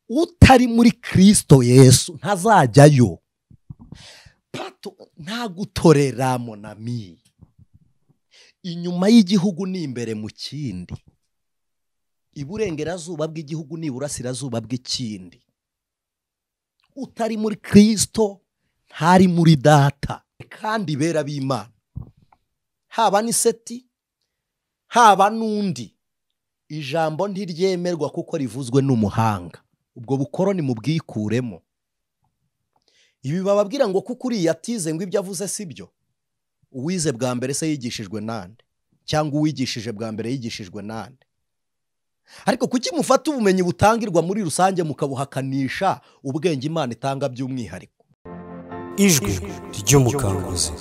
utari muri Kristo Yesu ntazajyayo. Nta gutorera monami, inyuma y'igihugu ni imbere mu kindi, iburengerazuba bw'igihugu ni iburasirazuba bw'ikindi. Utari muri Kristo ntari muri Data. Kandi bera b'Imana, haba ni Seti haba n'undi, ijambo ntiryemerwa kuko rivuzwe n'umuhanga. Ubwo bukoroni mu bwikuremo. Ibi bababwira ngo kuko uriya atize ngo ibyo avuze sibyo. Uwize bwa mbere se yigishijwe nande? Cyangwa uwigishije bwa mbere yigishijwe nande? Ariko kuki mufata ubumenyi butangirwa muri rusange mukabuhakanisha ubwenge Imana itanga by'umwihariko? Ijwi ry'umukanguzi.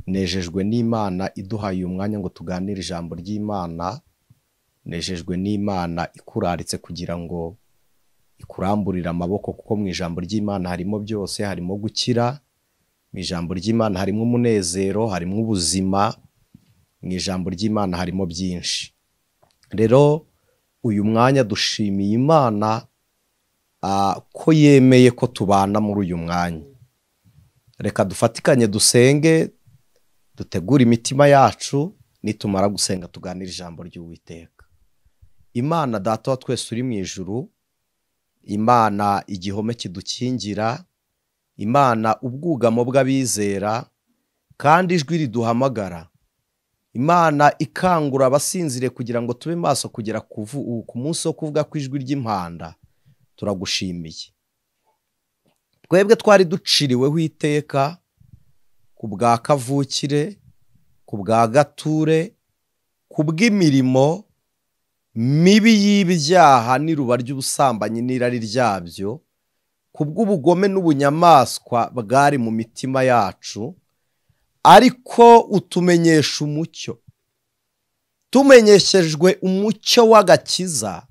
Nejejwe n'Imana iduhaye umwanya ngo tuganire ijambo ry'Imana. Nejejwe n'Imana ikuraritse kugira ngo ikuramburira amaboko, kuko mu ijambo ry'Imana harimo byose. Harimo gukira, mu ijambo ry'Imana harimo umunezero, harimo ubuzima, mu ijambo ry'Imana harimo byinshi. Rero uyu mwanya dushimiye Imana ko yemeye ko tubana muri uyu mwanya. Reka dufatikanye dusenge, dutegure imitima yacu, nitumara gusenga tuganire ijambo ry'Uwiteka. Imana Data wa twese uri mu ijuru, Imana igihome kidukingira, Imana ubwugamo bw'abizera, kandi ijwi riduhamagara, Imana ikangura abasinzire kugira ngo tube maso kugera ku munsi wo kuvuga ku ijwi ry'impanda. Turagushimiye. Twebwe twari duciriweho iteka ku bwa kavukire, ku bwa gature, ku bw'imirimo mibi y'ibyaha n'iruba ry'ubusambanyi n'irari ryabyo, ku bw'ubugome n'ubunyamaswa bwari mu mitima yacu, ariko utumenyesha umucyo. Tumenyeshejwe umucyo w'agakiza,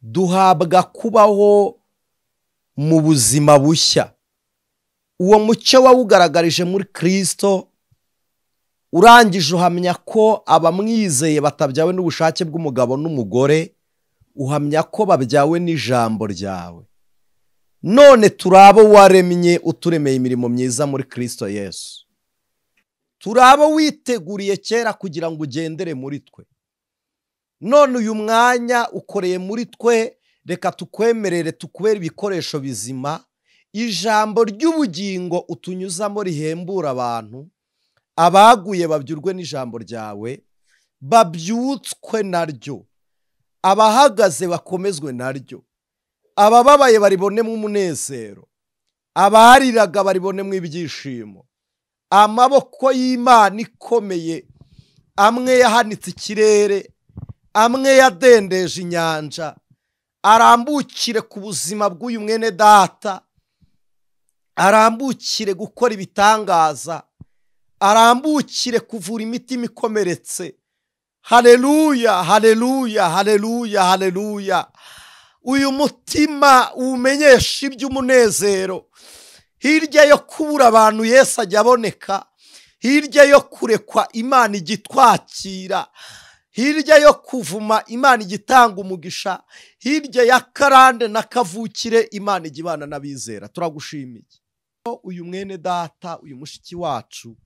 duhabwa kubaho mu buzima bushya. Uwo mucyo wawugaragarije muri Kristo, urangije uhamya ko abamwizeye batabyawe n'ubushake bw'umugabo n'umugore, uhamya ko babyawe n'ijambo ryawe. None turabo waremye uturemeye imirimo myiza muri Kristo Yesu. Turabo witeguriye kera kugira ngo ugendere muri twe. None uyu mwanya ukoreye muri twe, reka tukwemerere tukubera ibikoresho bizima. Ijambo ry'ubugingo utunyuzamo rihembura abantu, abaguye babyurwe n'ijambo ryawe, babyutswe naryo, abahagaze bakomezwe naryo, abababaye baribonemo umunezero, abariraga baribonemo ibyishimo. Amaboko y'Imana ikomeye, amwe yahanitse ikirere, amwe yadendeje inyanja, arambukire ku buzima bw'uyu mwene data, arambukire gukora ibitangaza, arambukire kuvura imitima ikomeretse. Haleluya, haleluya, haleluya, haleluya. Uyu mutima umenyesha iby'umunezero. Hirya yo kubura abantu Yesu ajya aboneka, hirya yo kurekwa Imana igitwakira, hirya yo kuvuma Imana igitanga umugisha, hirya ya karande na kavukire Imana igibana n'abizera. Turagushimiye uyu mwene data, uyu mushiki wacu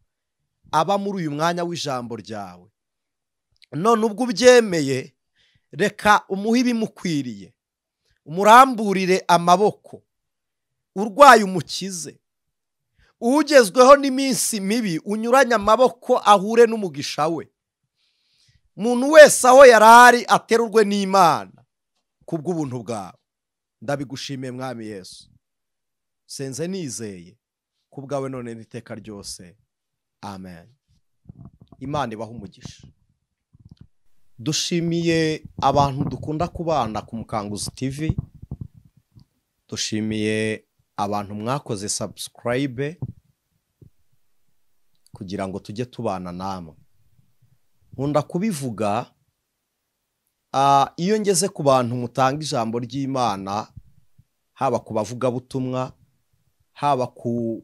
aba muri uyu mwanya w'ijambo ryawe. None ubwo ubyemeye, reka umuhe ibimukwiriye, umuramburire amaboko, urwaye umukize, ugezweho n'iminsi mibi unyuranye amaboko ahure n'umugisha we. Muntu wese aho yarari aterurwe n'Imana kubw'ubuntu bwawe. Ndabigushimiye Mwami Yesu, senze nizeye kubwawe none n'iteka ryose. Amen. Imana ibahe umugisha. Dushimiye abantu dukunda kubana ku Mukanguzi TV. Dushimiye abantu mwakoze subscribe kugira ngo tujye tubana namwe. Nkunda kubivuga, iyo ngeze ku bantu mutanga ijambo ry'Imana, haba ku bavuga butumwa, haba ku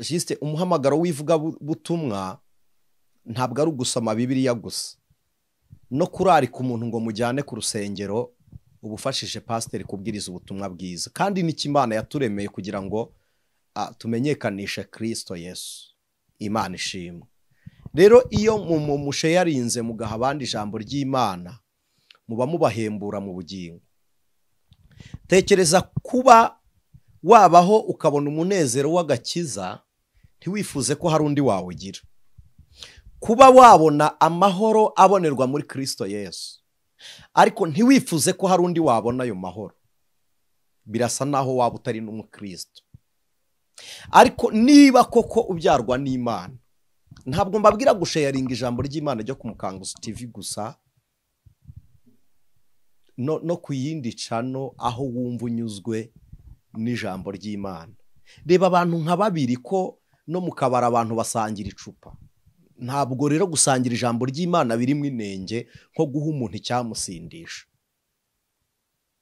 juste umuhamagaro w'ivuga butumwa, ntabwo ari ugusoma Bibiliya gusa. no kurarika umuntu ngo mujyane ku rusengero uba ufashije pasiteri kubwiriza ubutumwa bwiza, kandi n'icyo Imana yaturemeye kugira ngo tumenyekanishe Kristo Yesu. Imana ishimwe. Rero iyo musheyarinze mugaha abandi ijambo ry'Imana muba mubahembura mu bugingo. Tekereza kuba wabaho ukabona umunezero w'agakiza ntiwifuze ko hari undi wawugira. Kuba wabona amahoro abonerwa muri Kristo Yesu ariko ntiwifuze ko hari undi wabona ayo mahoro, birasa naho waba utari n'umukristo. Ariko niba koko ubyarwa n'Imana, ntabwo mbabwira gusharinga ijambo ry'Imana ryo ku Mukanguzi TV gusa, no ku yindi cano aho wumva unyuzwe n'ijambo ry'Imana. Reba abantu nka babiri ko no mu kabara abantu basangira icupa. Ntabwo rero gusangira ijambo ry'Imana birimo inenge nko guha umuntu icyamusindisha.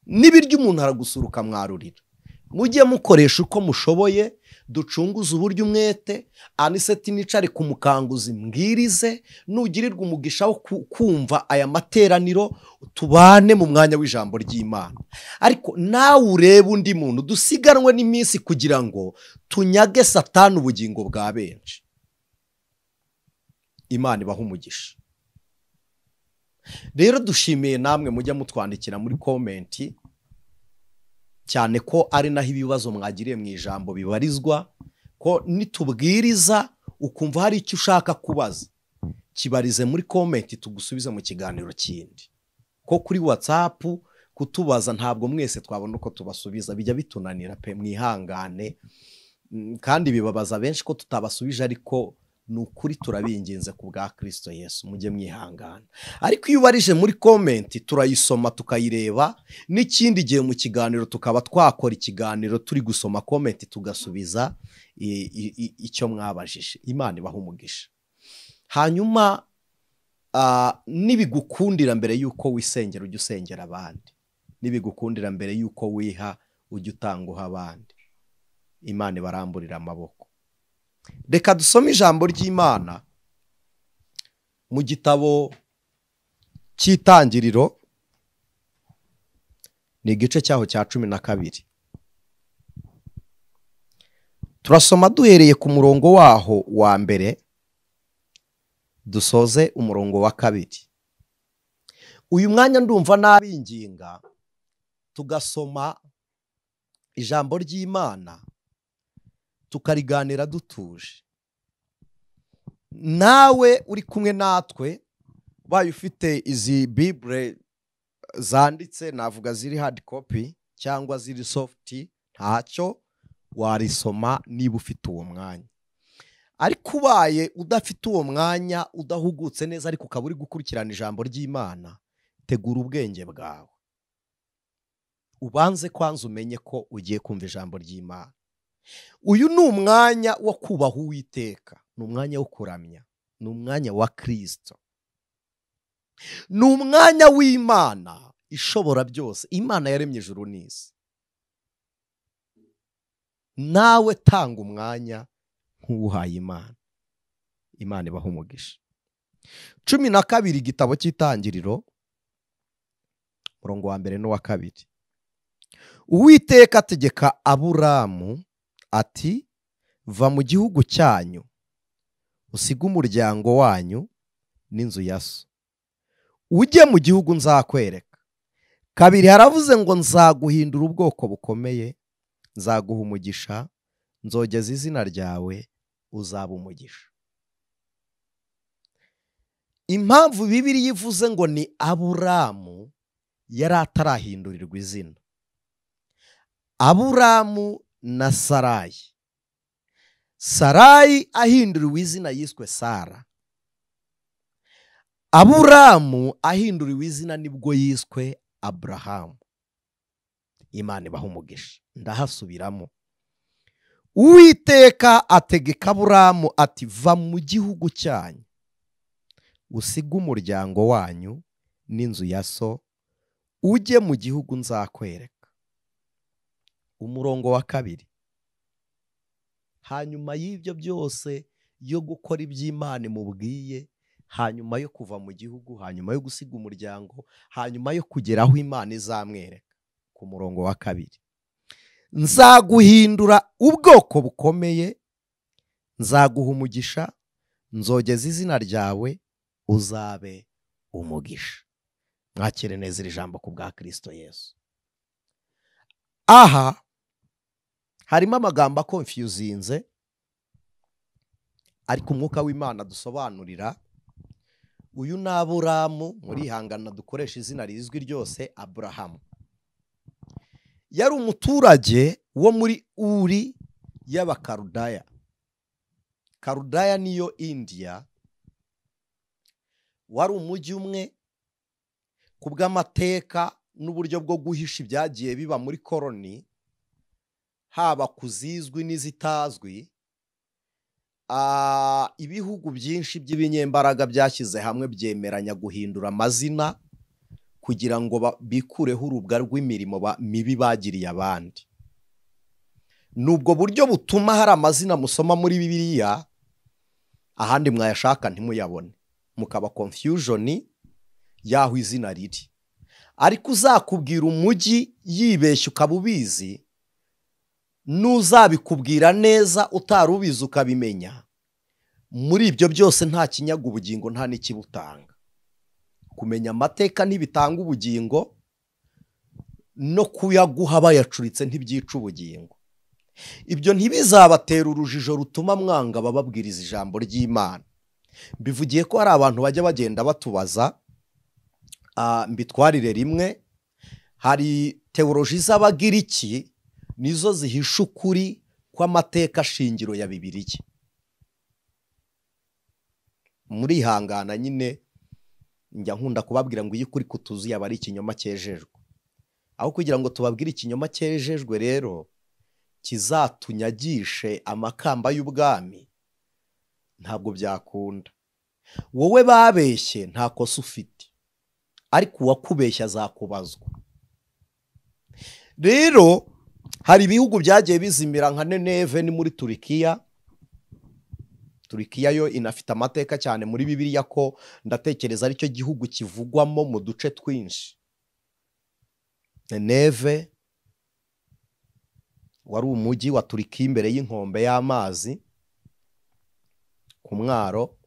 N'ibiryo umuntu aragusuruka mwarurira. Mujye mukoresha uko mushoboye, ducunguze uburyo umwete. Aniseti nicare ku Mukanguzi mbwirize, nugirirwa umugisha wo kumva aya materaniro tubane mu mwanya w'ijambo ry'Imana. Ariko nawe urebe undi muntu, dusiganwe n'iminsi kugira ngo tunyage Satani ubugingo bwa benshi. Imana ibaha umugisha. Rero dushimiye namwe mujya mutwandikira muri komenti, cyane ko ari naho ibibazo mwagiriye mu ijambo bibarizwa, ko nitubwiriza ukumva hari icyo ushaka kubaza, kibarize muri komenti tugusubize mu kiganiro kindi. Ko kuri WhatsApp kutubaza ntabwo mwese twabona uko tubasubiza, bijya bitunanira pe, mwihangane. Kandi bibabaza benshi ko tutabasubije, ariko nukuri turabinginze ku bwa Kristo Yesu, mujye mwihangana. Ariko iyo ubarije muri komenti turayisoma tukayireba, n'ikindi gihe mu kiganiro tukaba twakora ikiganiro turi gusoma komenti tugasubiza icyo mwabajije. Imana ibaha umugisha. Hanyuma nibigukundira mbere yuko wisengera ujye usengera abandi, nibigukundira mbere yuko wiha ujye utanguha abandi. Imana ibaramburira amaboko. Reka dusome ijambo ry'Imana mu gitabo cy'Itangiriro, ni igice cyaho cya 12. Turasoma duhereye ku murongo waho wa mbere dusoze umurongo wa 2. Uyu mwanya ndumva nabinginga tugasoma ijambo ry'Imana tukariganira dutuje. Nawe uri kumwe natwe, baye ufite izi Bible zanditse, navuga ziri hard copy cyangwa ziri soft, ntacyo warisoma niba ufite uwo mwanya. Ariko ubaye udafite uwo mwanya, udahugutse neza, ariko ukaba uri gukurikirana ijambo ry'Imana, tegura ubwenge bwawe, ubanze kwanza umenye ko ugiye kumva ijambo ry'Imana. Uyu ni umwanya wo kubaha Uwiteka, ni umwanya wo kuramya, ni umwanya wa Kristo, ni umwanya w'Imana ishobora byose. Imana yaremye ijuru n'isi. Nawe tanga umwanya nk'uwuhaye Imana. Imana ibaha umugisha. 12 igitabo cy'Itangiriro, murongo wa 1 n'uwa 2. Uwiteka ategeka Aburamu ati, va mu gihugu cyanyu usige umuryango wanyu n'inzu ya so, ujye mu gihugu nzakwereka. 2 haravuze ngo nzaguhindura ubwoko bukomeye, nzaguha umugisha, nzogeza izina ryawe, uzaba umugisha. Impamvu Bibiliya ivuze ngo ni Aburamu, yari atarahindurirwa izina. Aburamu na Sarayi. Sarayi ahinduriwe izina yiswe Sara. Aburamu ahinduriwe izina nibwo yiswe Abrahamu. Imana ibaha umugisha. Ndahasubiramo. Uwiteka ategeka Aburamu ati, va mu gihugu cyanyu usige umuryango wanyu n'inzu ya so, ujye mu gihugu nzakwereka. Umurongo wa 2. Hanyuma y'ibyo byose yo gukora iby'Imana imubwiye, hanyuma yo kuva mu gihugu, hanyuma yo gusiga umuryango, hanyuma yo kugera aho Imana izamwereka. Ku murongo wa 2, nzaguhindura ubwoko bukomeye, nzaguha umugisha, nzogeza izina ryawe, uzabe umugisha. Mwakire neza iri jambo ku bwa Kristo Yesu. Aha harimo amagambo akonfyuzinze, ariko umwuka w'Imana dusobanurira. Uyu ni Aburamu, muri ihangana dukoresha izina rizwi ryose, Aburahamu. Yari umuturage wo muri Uri y'Abakarudaya. Karudaya niyo India. Wari umujyi umwe ku bw'amateka n'uburyo bwo guhisha ibyagiye biba muri koloni, haba kuzizwi n'izitazwi. Ibihugu byinshi by'ibinyembaraga byashyize hamwe byemeranya guhindura amazina kugira ngo bikureho urubwa rw'imirimo mibi bagiriye abandi. Nubwo buryo butuma hari amazina musoma muri Bibiliya ahandi mwayashaka ntimuyabone, mukaba confusion yaho izina riri. Ariko uzakubwira umujyi yibeshya ukaba ubizi, n'uzabikubwira neza utarubizi ukabimenya, muri ibyo byose nta kinyaga ubugingo, nta n'ikibutanga. Kumenya amateka ntibitanga ubugingo, no kuyaguha bayacuritse ntibyica ubugingo. Ibyo ntibizabatera urujijo rutuma mwanga bababwiriza ijambo ry'Imana. Bivugiye ko hari abantu bajya bagenda batubaza, mbitwarire rimwe, hari teoloji z'Abagiriki nizo zihisha ukuri kw'amateka shingiro ya Bibiliya. Muri ihangana nyine njya nkunda kubabwira ngo iyo ukuri kutuzuye aba ari ikinyoma cyejejwe. Aho kugira ngo tubabwire ikinyoma cyejejwe rero kizatunyagishe amakamba y'ubwami, ntabwo byakunda. Wowe babeshye nta kosa ufite, ariko uwakubeshya azakubazwa. Rero hari ibihugu byagiye bizimira nka Nineve ni muri Turikiya. Turikiya yo inafite amateka cyane muri Bibiliya ko ndatekereza aricyo gihugu kivugwamo mu duce twinshi. Nineve wari umujyi wa Turikiya imbere y'inkombe y'amazi ku mwaro.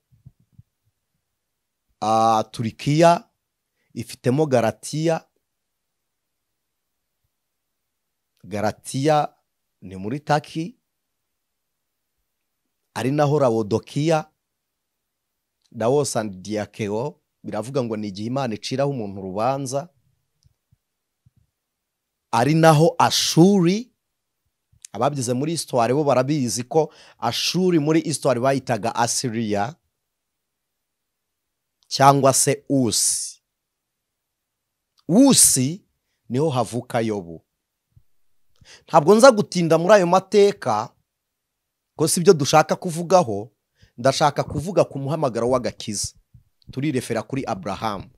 Turikiya ifitemo Galatiya. Galatiya ni muri Taki, ari naho Laodikiya, Laos and Diakeo. Biravuga ngo ni igihe Imana iciraho umuntu urubanza. Ari naho Ashuri. Ababyize muri histoire bo barabizi ko Ashuri muri histoire bayitaga Assyria cyangwa se Usi. Usi niho havuka Yobu. Ntabwo nza gutinda muri ayo mateka ko sibyo dushaka kuvugaho. Ndashaka kuvuga ku muhamagaro w'agakiza. Turirefera kuri Abrahamu.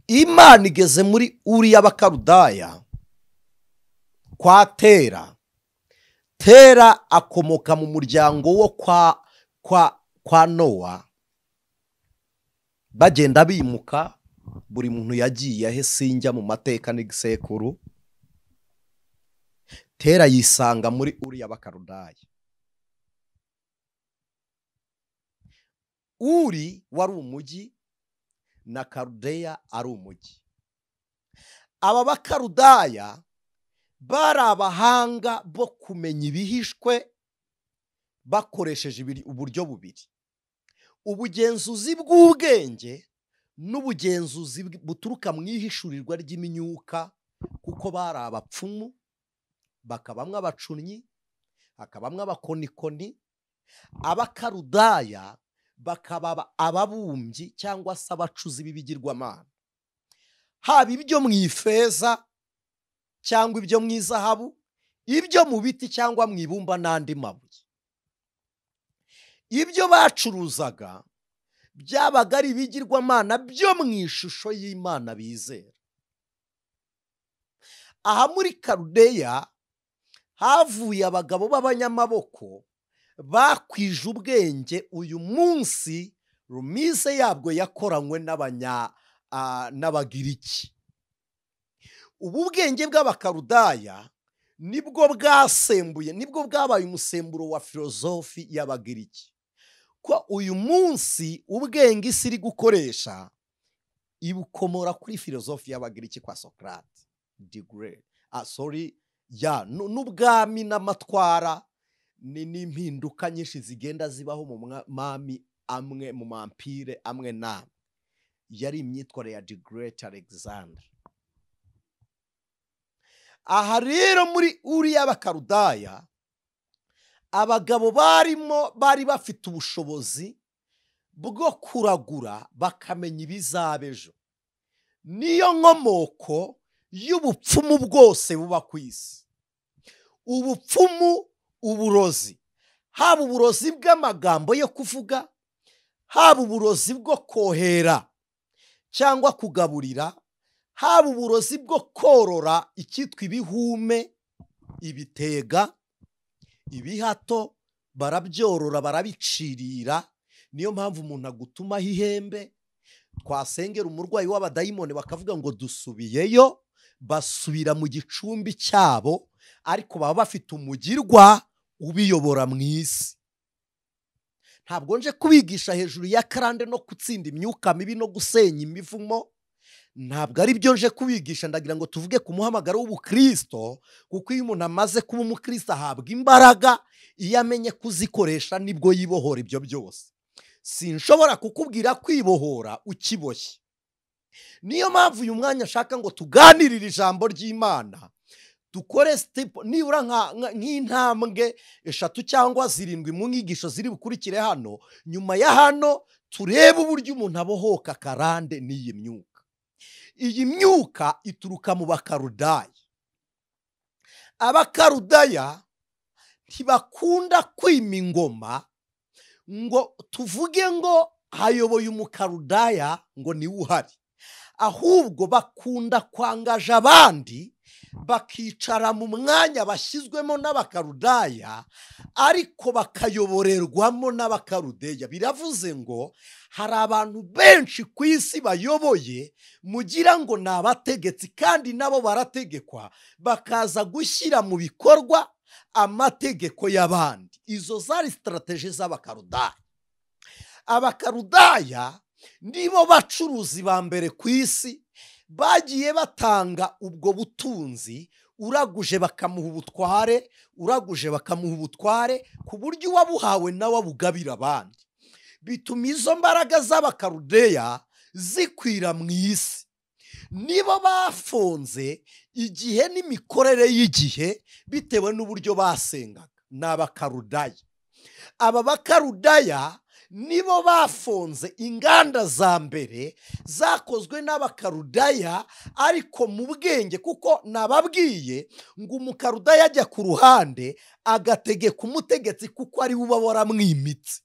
Imana igeze muri Uri y'Abakarudaya kwa Tera. Tera akomoka mu muryango wo kwa Nowa. Bagenda bimuka, buri muntu yagiye ahe sinjya mu mateka n'igisekuru. Tera yisanga muri Uri y'Abakarudaya. Uri wari umujyi na Karudeya ari umujyi. Aba Bakarudaya bari abahanga bo kumenya ibihishwe bakoresheje uburyo bubiri: ubugenzuzi bw'ubwenge n'ubugenzuzi buturuka mu ihishurirwa ry'imyuka, kuko bari abapfumu, bakabamwe abacunnyi, hakabamwe abakonikoni. Abakarudaya bakaba ababumbyi cyangwa se abacuzi b'ibigirwamana, haba ibyo mu ifeza cyangwa ibyo mu izahabu, ibyo mu biti cyangwa mu ibumba n'andi mabuye. Ibyo bacuruzaga byabaga ari ibigirwamana byo mu ishusho y'Imana bizera. Aha muri Karudeya havuye abagabo b'abanyamaboko bakwije ubwenge uyu munsi rumise yabwo yakoranywe n'abagiriki. Ubu bwenge bw'abakarudaya nibwo bwasembuye, nibwo bwabaye umusemburo wa filozofi y'abagiriki. Ko uyu munsi ubwenge isi iri gukoresha ibukomora kuri filozofi y'abagiriki kwa Socrate, n'ubwami n'amatwara n'impinduka nyinshi zigenda zibaho mu mami amwe, mu mampire amwe n'amwe, yari imyitwarire ya The Great Alexander. Aha rero muri Uriya y'abakarudaya abagabo bari bafite ubushobozi bwo kuragura bakamenya ibizaba ejo. Niyo nkomoko y'ubupfumu bwose buba ku isi. Ubupfumu, uburozi, haba uburozi bw'amagambo yo kuvuga, haba uburozi bwo kohera cyangwa kugaburira, haba uburozi bwo korora icyitwa ibihume, ibitega, ibihato, barabyorora barabicirira. Niyo mpamvu umuntu agutumaho ihembe, twasengera umurwayi w'abadayimoni bakavuga ngo dusubiyeyo, basubira mu gicumbi cyabo, ariko baba bafite umugirwa ubiyobora mu isi. Ntabwo nje kubigisha hejuru ya karande no gutsinda imyuka mibi no gusenya imivumo, ntabwo ari byo nje kubigisha. Ndagira ngo tuvuge ku muhamagaro w'ubukristo, kuko iyo umuntu amaze kuba umukristo ahabwa imbaraga, iyo amenye kuzikoresha nibwo yibohora ibyo byose. Sinshobora kukubwira kwibohora ukiboshye. Niyo mpamvu uyu mwanya ashaka ngo tuganirire ijambo ry'Imana, dukore nibura nk'intambwe 3 cyangwa 7 mu nyigisho ziri bukurikire hano. Nyuma ya hano turebe uburyo umuntu abohoka karande n'iyi myuka. Iyi myuka ituruka mu bakarudaya. Abakarudaya ntibakunda kwima ingoma ngo tuvuge ngo hayoboye umukarudaya ngo niwe uhari, ahubwo bakunda kwangaja abandi bakicara mu mwanya bashyizwemo n'abakarudaya, ariko bakayoborerwamo n'abakarudeya. Biravuze ngo hari abantu benshi ku isi bayoboye mugira ngo ni abategetsi, kandi nabo barategekwa bakaza gushyira mu bikorwa amategeko y'abandi. Izo zari strategie z'abakarudaya. Abakarudaya nibo bacuruzi ba mbere ku isi, bagiye batanga ubwo butunzi, uraguje bakamuha ubutware, uraguje bakamuha ubutware, ku buryo uwabuhawe nawe abugabira abandi. Bituma izo mbaraga z'abakarudeya zikwira mu isi. Nibo bafonze igihe n'imikorere y'igihe bitewe n'uburyo basengaga. Ni abakarudaya. Aba bakarudaya nibo bafonze inganda za mbere zakozwe n'abakarudaya, ariko mu bwenge, kuko nababwiye ngo umukarudaya ajya ku ruhande agategeka umutegetsi kuko ari we uba waramwimitse.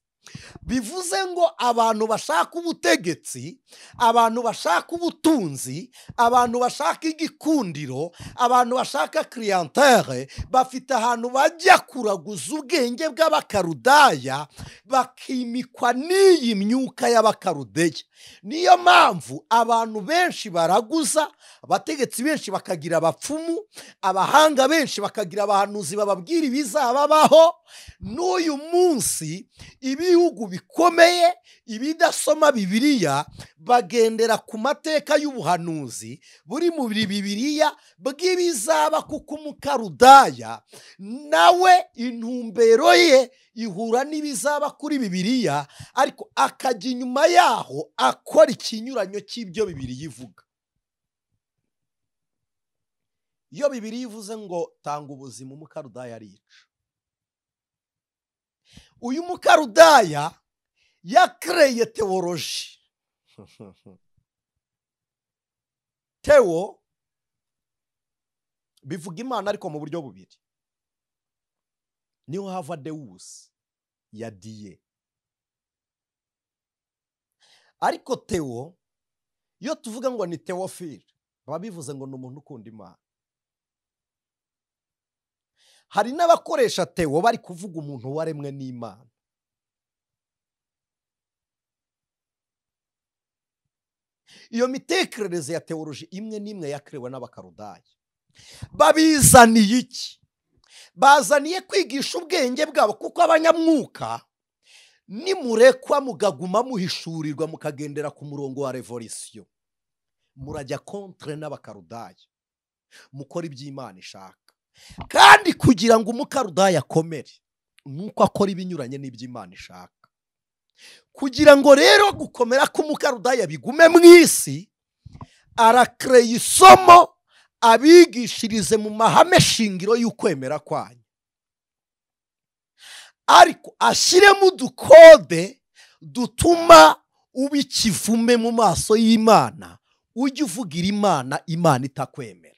Bivuze ngo abantu bashaka ubutegetsi, abantu bashaka ubutunzi, abantu bashaka igikundiro, abantu bashaka clientele, bafite ahantu bajya kuraguza ubwenge bw'abakarudaya, bakimikwa n'iyi myuka y'abakarudeya. Niyo mpamvu abantu benshi baraguza, abategetsi benshi bakagira abapfumu, abahanga benshi bakagira abahanuzi bababwira ibizababaho. N'uyu munsi ibihugu bikomeye ibidasoma Bibiliya bagendera ku mateka y'ubuhanuzi buri mu Bibiliya bw'ibizaba, kuko umukarudaya nawe intumbero ye ihura n'ibizaba kuri Bibiliya, ariko akajya inyuma yaho akora ikinyuranyo cy'ibyo Bibiliya ivuga. Iyo Bibiliya ivuze ngo tanga ubuzima, umukarudaya arica. Uyu mukarudaya yakreye teoloji. Teo bivuga Imana ariko mu buryo bubiri. Niho hava Deus ya diye. Ariko Teo, iyo tuvuga ngo ni Theophile, baba bivuze ngo ni umuntu ukunda Imana. Hari n'abakoresha Teo bari kuvuga umuntu waremwe n'Imana. iyo mitekerereze ya teoloji imwe n'imwe yakorewe n'abakarudaya. Babizaniye iki? Bazaniye kwigisha ubwenge bwabo, kuko abanyamwuka nimurekwa mugaguma muhishurirwa mukagendera ku murongo wa revolisiyo, murajya kontre n'abakarudaya, mukora iby'Imana ishaka. Kandi kugira ngo umukarudaya akomere nuko akora ibinyuranye n'iby'Imana ishaka. Kugira ngo rero gukomera k'umukarudaya bigume mu isi, arakreye isomo abigishirize mu mahame shingiro y'ukwemera kwanyu, ariko ashyiremo udukode dutuma uba ikivume mu maso y'Imana, ujye uvugira Imana, Imana itakwemera.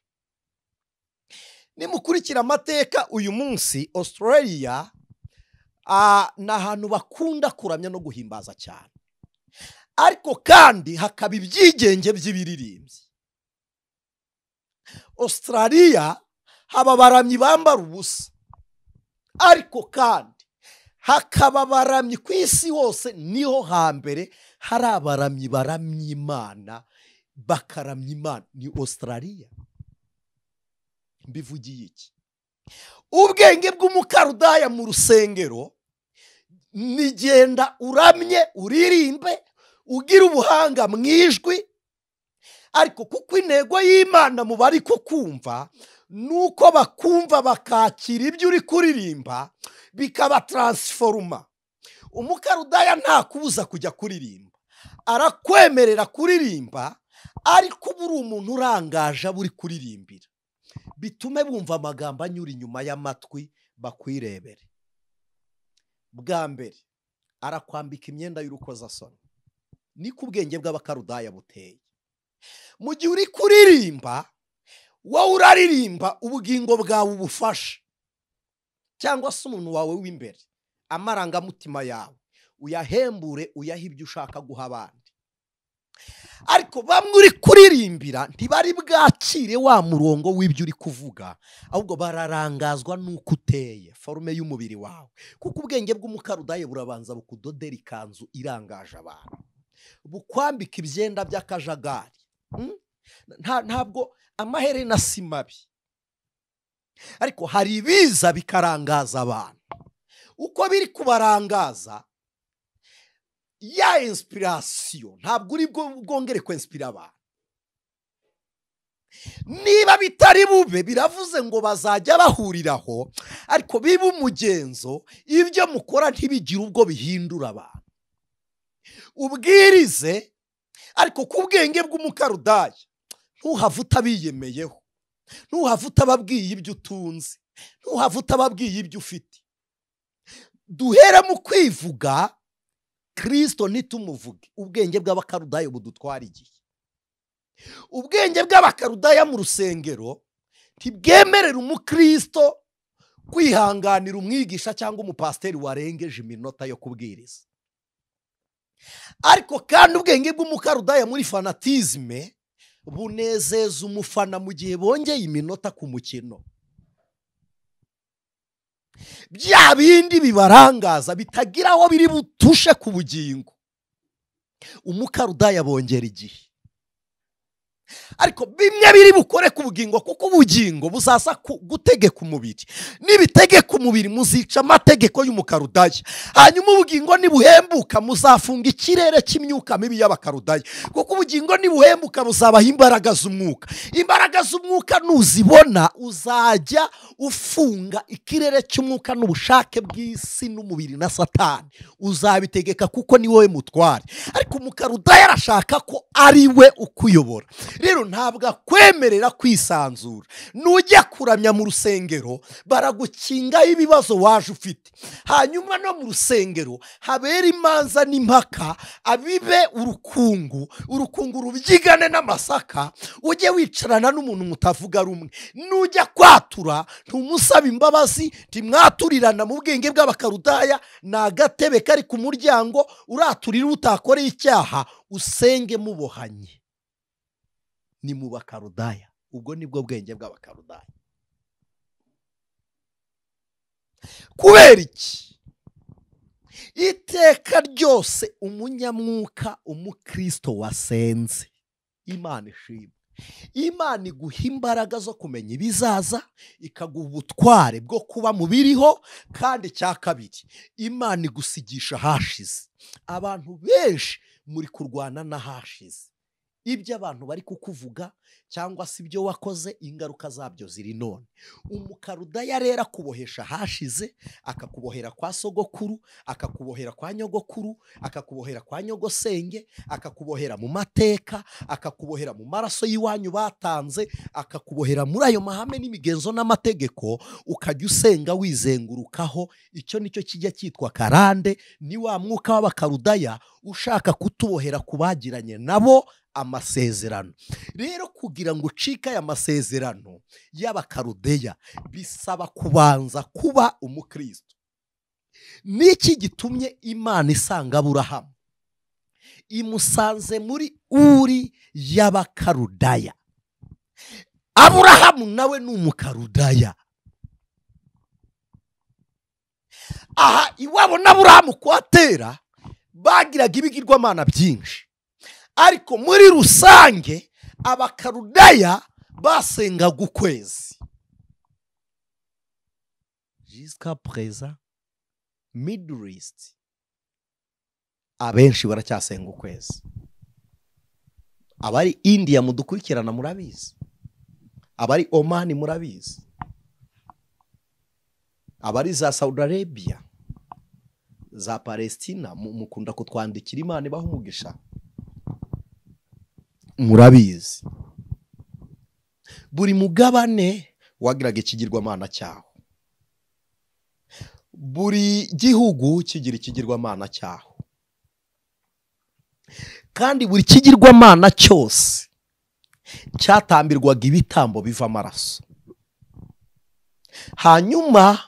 Nimukurikira amateka, uyu munsi Australia ni ahantu bakunda kuramya no guhimbaza cyane, ariko kandi hakaba ibyigenge by'ibiririmbyi. Australia haba abaramyi bambara ubusa, ariko kandi hakaba abaramyi ku isi hose, niho hambere hari abaramyi baramya Imana, bakaramya Imana, ni Australia. Mbivugiye iki? Ubwenge bw'umukarudaya mu rusengero nigenda uramye, uririmbe, ugira ubuhanga mu ijwi, ariko kuko intego y'Imana mu bari kukumva nuko bakumva bakakira ibyo uri kuririmba bikaba transforma. Umukarudaya nta kubuza kujya kuririmba, arakwemerera kuririmba, ariko buri umuntu urangaje buri kuririmbira, bitume bumva amagambo anyura inyuma y'amatwi bakwirebere. Bwa mbere arakwambika imyenda y'urukozasoni, niko ubwenge bw'abakarudaya buteye. Mu gihe uri kuririmba, wowe uraririmba ubugingo bwawe ubufasha, cyangwa se umuntu wawe w'imbere, amarangamutima yawe uyahembure, uyahe ibyo ushaka guha abandi. Ariko bamwe uri kuririmbira ntibari bwakire wa murongo w'ibyo uri kuvuga, ahubwo bararangazwa n'uko uteye, forume y'umubiri wawe. Kuko ubwenge bw'umukarudaya burabanza bukudodera ikanzu irangaje abantu, bukwambika ibyenda by'akajagari. Ntabwo amaherena si mabi, ariko hari ibiza bikarangaza abantu. Uko biri kubarangaza, ya inspiration ntabwo uri bwongere kwinspira abantu. Niba bitari bube, biravuze ngo bazajya bahuriraho, ariko biba umugenzo, ibyo mukora ntibigire ubwo bihindura abantu. Ubwirize, ariko ku bwenge bw'umukarudaya ntuhave utabiyemeyeho, ntuhave utababwiye ibyo utunze, ntuhave utababwiye ibyo ufite. Duhere mu kwivuga Kristo nitumuvuge. Ubwenge bw'abakarudaya budutwara igihe. Ubwenge bw'abakarudaya mu rusengero ntibwemerera umukristo kwihanganira umwigisha cyangwa umupasiteri warengeje iminota yo kubwiriza. Ariko kandi ubwenge bw'umukarudaya muri fanatizme bunezeza umufana mu gihe bongeye iminota ku mukino. Bya bindi bibarangaza bitagira aho biri butushe ku bugingo, umukarudaya bongera igihe. Ariko bimwe biri bukore ku bugingo, kuko ubugingo buzasa gutegeka umubiri. Nibitegeka umubiri muzica amategeko y'umukarudaya. Hanyuma ubugingo nibuhembuka muzafunga ikirere cy'imyuka mibi y'abakarudaya, kuko ubugingo nibuhembuka buzabaha imbaraga z'umwuka. Imbaraga z'umwuka nuzibona, uzajya ufunga ikirere cy'umwuka n'ubushake bw'isi n'umubiri na Satani, uzabitegeka kuko ni wowe mutware. Ariko umukarudaya arashaka ko ari we ukuyobora. Rero ntabwo akwemerera kwisanzura. Nujya kuramya mu rusengero, baragukingaho ibibazo waje ufite. Hanyuma no mu rusengero habera imanza n'impaka, abibe urukungu rubyigane n'amasaka, ujye wicarana n'umuntu mutavuga rumwe. Nujya kwatura ntumusaba imbabazi, ntimwaturirana. Mu bwenge bw'abakarudaya ni agatebe kari ku muryango, uraturira utakoreye icyaha, usenge mubohanye. Ni mu bakarudaya. Ubwo nibwo bwenge bw'abakarudaya. Kubera iki? Iteka ryose umunyamwuka, umukristo wasenze, Imana ishimwe. Imana iguha imbaraga zo kumenya ibizaza, ikaguha ubutware bwo kuba mu biriho, kandi cya kabiri Imana igusigisha ahashize. Abantu benshi muri kurwana n'ahashize, ibyo abantu bari kukuvuga cyangwa se ibyo wakoze, ingaruka zabyo ziri none. Umukarudaya rero akubohesha ahashize, akakubohera kwa sogokuru, akakubohera kwa nyogokuru, akakubohera kwa nyogosenge, akakubohera mu mateka, akakubohera mu maraso y'iwanyu batanze, akakubohera muri ayo mahame n'imigenzo n'amategeko, ukajya usenga wizengurukaho. Icyo nicyo kijya cyitwa karande. Ni wa mwuka w'abakarudaya ushaka kutubohera ku bagiranye nabo amasezerano. Rero kugira ngo ucike aya masezerano y'abakarudeya, bisaba kubanza kuba umukristo. Niki gitumye Imana isanga Aburahamu? Imusanze muri Uri y'abakarudaya. Aburahamu nawe ni umukarudaya. Aha iwabo n'Aburahamu kwatera bagiraga ibigirwamana byinshi, ariko muri rusange abakarudaya basengaga ukwezi. Jusqu'à présent Middle East abenshi baracyasenga ukwezi. Abari India mudukurikirana murabizi, abari Oman murabizi, abari za Saudi Arabia, za Palestina mukunda kutwandikira, Imana ibaha umugisha, murabizi. Buri mugabane wagiraga ikigirwamana cyaho, buri gihugu kigira ikigirwamana cyaho, kandi buri kigirwamana cyose cyatambirwaga ibitambo biva amaraso. Hanyuma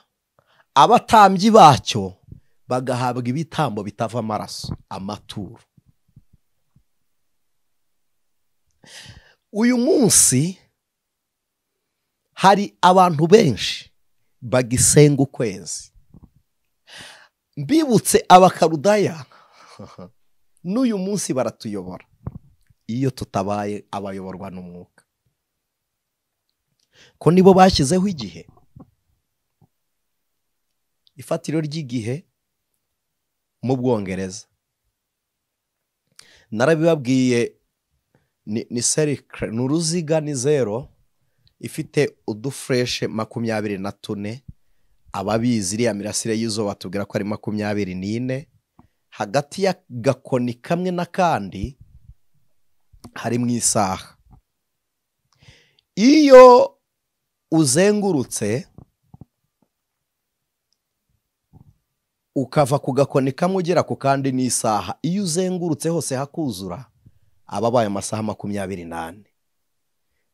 abatambyi bacyo bagahabwa ibitambo bitava amaraso, amaturo. Uyu munsi hari abantu benshi bagisenga ukwezi. Mbibutse abakarudaya n'uyu munsi baratuyobora iyo tutabaye abayoborwa n'umwuka, ko nibo bashyizeho igihe, ifatiro ry'igihe mu Bwongereza. Narabibabwiye, ni cercle, ni uruziga, ni zero ifite udufureshe 24. Ababizi iriya mirasire y'izuba batubwira ko ari 24. Hagati y'agakoni kamwe n'akandi hari mu isaha. Iyo uzengurutse ukava ku gakoni kamwe ugera ku kandi n'isaha, iyo uzengurutse hose hakuzura, ababaye amasaha 24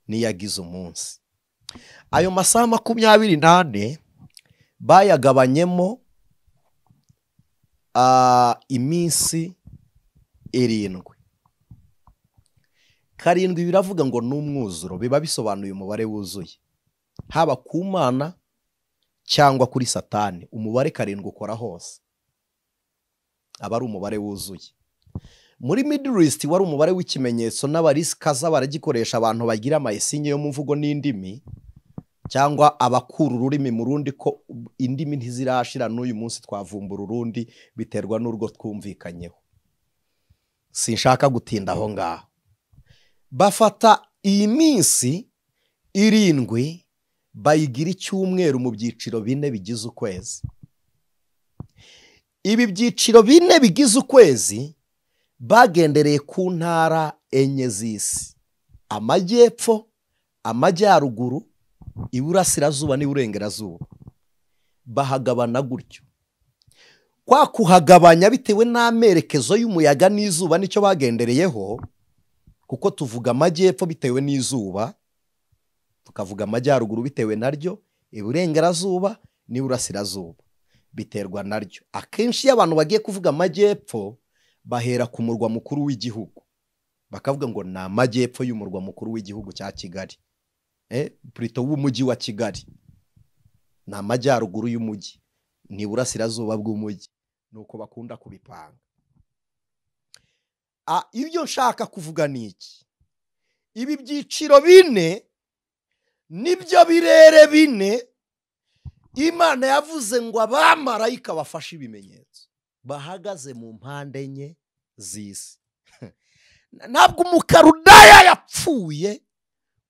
niyagize umunsi. Ayo masaha 24 bayagabanyemo iminsi 7. 7 biravuga ngo n'umwuzuro, biba bisobanuye umubare wuzuye, haba ku Mana cyangwa kuri Satani. Umubare 7 ukora hose aba ari umubare wuzuye. Muri Middle East wari umubare w'ikimenyetso, n'abarikaza baragikoresha abantu bagira amayesinye yo mu mvugo n'indimi, cyangwa abakura ururimi mu rundi, ko indimi ntizirashira n'uyu munsi twavumbura urundi biterwa n'urwo twumvikanyeho. Sinshaka gutinda aho ngaho. Bafata iyi minsi 7 bayigira icyumweru mu byiciro 4 bigize ukwezi. Ibi byiciro 4 bigize ukwezi bagendereye ku ntara 4 z'isi: amajyepfo, amajyaruguru, iburasirazuba n'iburengerazuba. Bahagabana gutyo. Kwa kuhagabanya bitewe n'amerekezo y'umuyaga n'izuba nicyo bagendereyeho, kuko tuvuga amajyepfo bitewe n'izuba, tukavuga amajyaruguru bitewe naryo, iburengerazuba n'iburasirazuba biterwa naryo. Akenshi iyo abantu bagiye kuvuga amajyepfo bahera ku murwa mukuru w'igihugu, bakavuga ngo ni amajyepfo y'umurwa mukuru w'igihugu cya Kigali, plutôt w'umujyi wa Kigali. Ni amajyaruguru y'umujyi, ni iburasirazuba bw'umujyi, nuko bakunda kubipanga. Ibyo nshaka kuvuga ni iki: ibi byiciro bine nibyo birere bine Imana yavuze ngo abamarayika bafashe ibimenyetso bahagaze mu mpande enye z'isi. Ntabwo umukarudaya yapfuye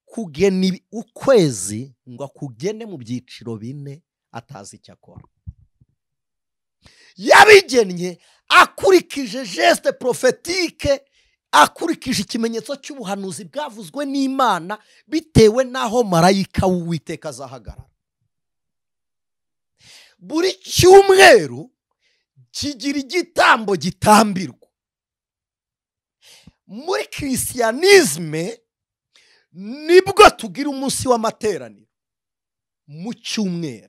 kugena ukwezi ngo akugene mu byiciro bine atazi icyo akora. Yabigennye akurikije geste prophétique, akurikije ikimenyetso cy'ubuhanuzi bwavuzwe n'Imana bitewe n'aho marayika w'Uwiteka azahagarara. Buri cyumweru kigira igitambo gitambirwa. Muri christianisme nibwo tugira umunsi w'amateraniro mu cyumweru.